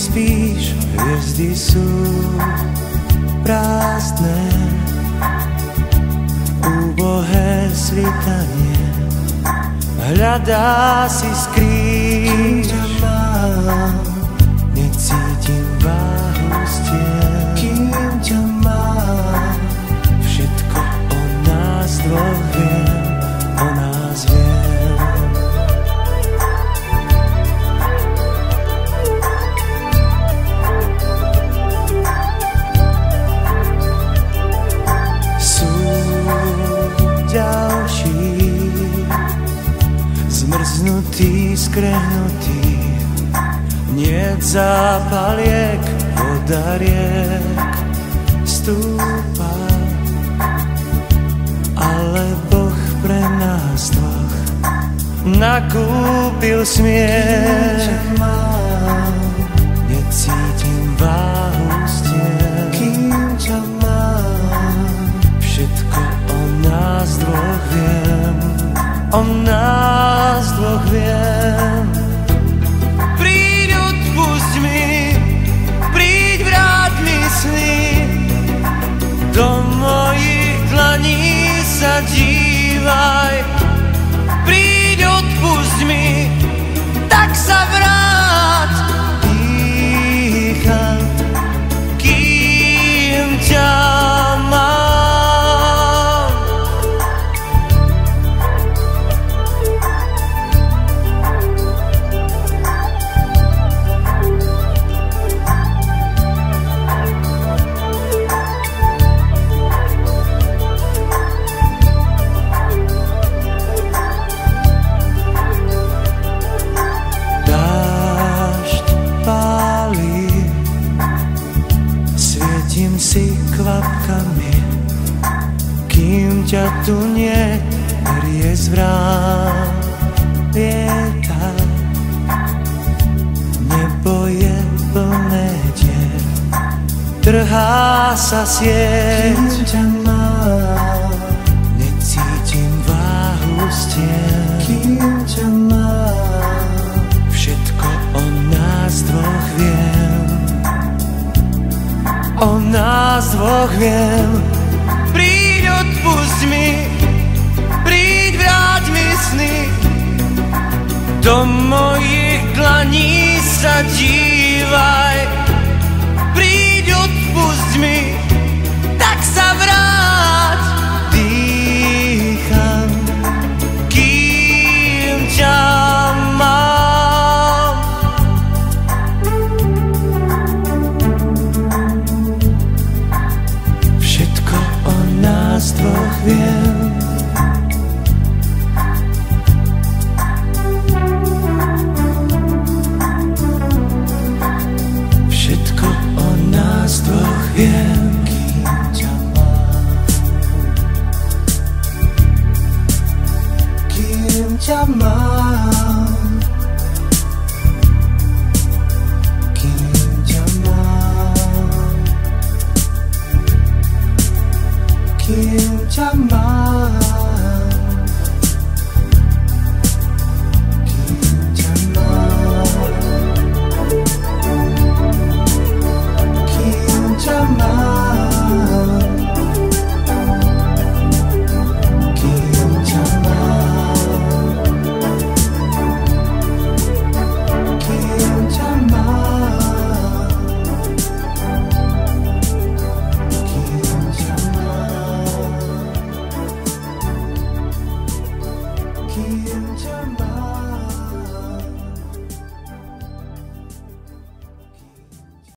spíš, hviezdy sú prázdne. Úbohé svítanie hľadá si skrýš. Necítim váhu stien, kým ťa mám. Všetko o nás dvoch viem, o nás viem. Sú ďalší zmrznutí, skrehnutí, niet zápaliek, voda riek stúpa, ale Boh pre nás dvoch nakúpil smiech. Necítim váhu stien, kým ťa mám. Všetko o nás dvoch viem, o nás dvoch viem. Príď, odpusť mi, príď, vráť mi sny. Do mojich dlaní sa dívaj. Príď, odpusť mi, tak sa vráť. Dýcham, kým ťa mám. Si kvapkami, kým ťa tu nie, riez vrán lieta. Nebo je plné dier, trhá sa sieť. Kým ťa mám, necítim váhu stien. Kým ťa mám, všetko o nás dvoch viem, o nás dvoch viem. Príď, odpusť mi, príď, vráť mi sny. Do mojich dlaní sa dívaj. Príď, odpusť mi, tak sa vráť. Dýcham, kým ťa mám. Nás dvoch viem. Všetko o nás dvoch viem. Kým ťa mám, kým ťa mám, kým ťa mám, kým ťa mám.